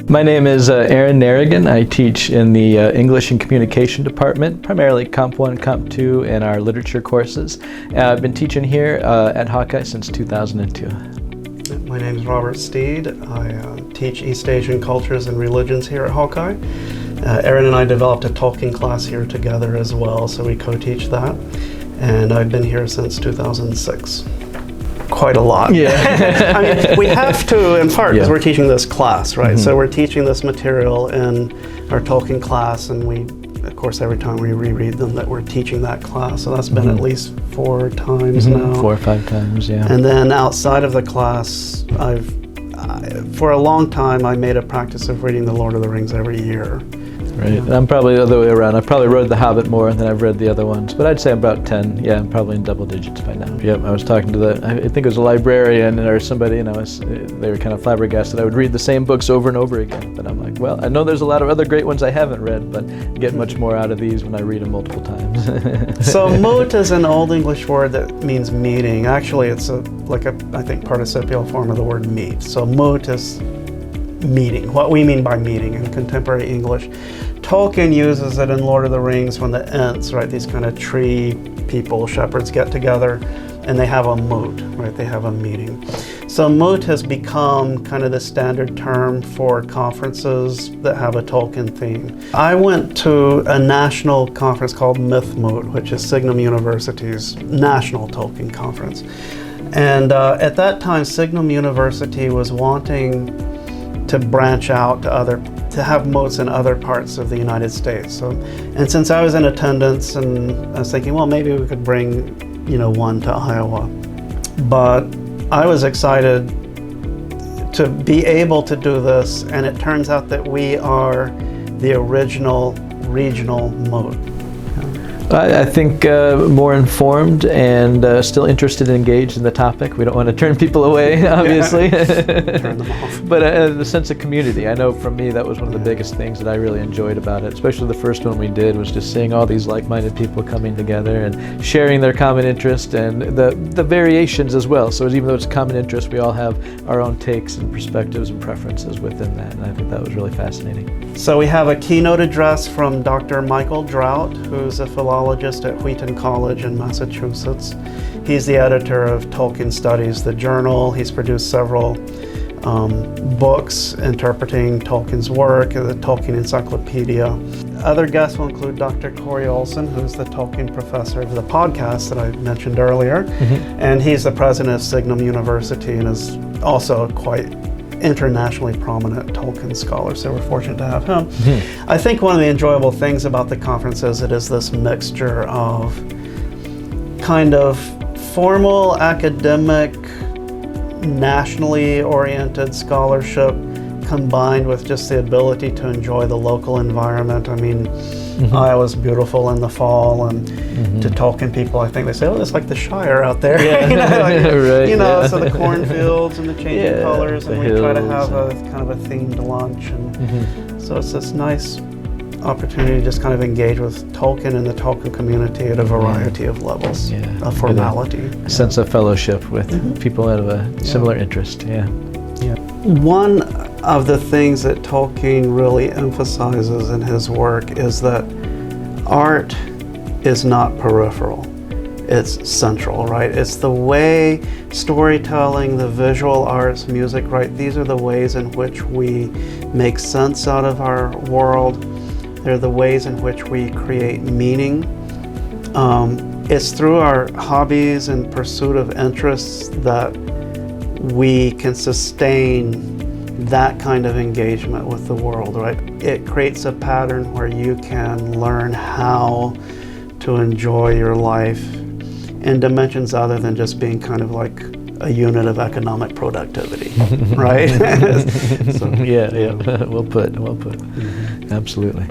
My name is Aaron Narrigan. I teach in the English and Communication Department, primarily Comp 1, Comp 2, and our literature courses. I've been teaching here at Hawkeye since 2002. My name is Robert Steed. I teach East Asian cultures and religions here at Hawkeye. Aaron and I developed a Tolkien class here together as well, so we co-teach that. And I've been here since 2006. Quite a lot. Yeah. I mean, we have to, in part, because we're teaching this class, right? Mm-hmm. So we're teaching this material in our Tolkien class, and we, of course, every time we reread them, that we're teaching that class. So that's been at least 4 times now. 4 or 5 times, yeah. And then outside of the class, for a long time, I made a practice of reading The Lord of the Rings every year. Right, and I'm probably the other way around. I've probably read The Hobbit more than I've read the other ones, but I'd say about 10. Yeah, I'm probably in double digits by now. Yep, I was talking to I think it was a librarian or somebody, they were kind of flabbergasted. I would read the same books over and over again, but I'm like, well, I know there's a lot of other great ones I haven't read, but I get much more out of these when I read them multiple times. So moot is an Old English word that means meeting. Actually, it's I think, participial form of the word meet. So moot is meeting, what we mean by meeting in contemporary English. Tolkien uses it in Lord of the Rings when the Ents, right, these kind of tree people, shepherds, get together and they have a moot, right, they have a meeting. So moot has become kind of the standard term for conferences that have a Tolkien theme. I went to a national conference called MythMoot, which is Signum University's national Tolkien conference. And at that time, Signum University was wanting to branch out to have moats in other parts of the United States. And since I was in attendance, and I was thinking, well, maybe we could bring, one to Iowa. But I was excited to be able to do this, and it turns out that we are the original regional moat. I think more informed and still interested and engaged in the topic. We don't want to turn people away, obviously. Turn them off. But the sense of community. I know for me that was one of the biggest things that I really enjoyed about it, especially the first one we did, was just seeing all these like-minded people coming together and sharing their common interest and the variations as well. So even though it's a common interest, we all have our own takes and perspectives and preferences within that, and I think that was really fascinating. So we have a keynote address from Dr. Michael Drought, who's a philologist at Wheaton College in Massachusetts. He's the editor of Tolkien Studies, the journal. He's produced several books interpreting Tolkien's work, the Tolkien Encyclopedia. Other guests will include Dr. Corey Olson, who's the Tolkien professor of the podcast that I mentioned earlier. Mm-hmm. And he's the president of Signum University and is also quite internationally prominent Tolkien scholar, so we're fortunate to have him. Mm-hmm. I think one of the enjoyable things about the conference is it is this mixture of kind of formal, academic, nationally oriented scholarship combined with just the ability to enjoy the local environment. I mean, Iowa's beautiful in the fall, and to Tolkien people, I think they say, oh, it's like the Shire out there. Yeah. So the cornfields and the changing colors, and we try to have a kind of a themed lunch. And so it's this nice opportunity to just kind of engage with Tolkien and the Tolkien community at a variety of levels of formality. A sense of fellowship with people that have a similar interest, One of the things that Tolkien really emphasizes in his work is that art is not peripheral, it's central, right? It's the way storytelling, the visual arts, music, right? These are the ways in which we make sense out of our world. They're the ways in which we create meaning. It's through our hobbies and pursuit of interests that we can sustain that kind of engagement with the world, right? It creates a pattern where you can learn how to enjoy your life in dimensions other than just being kind of like a unit of economic productivity, right? Well put. Absolutely.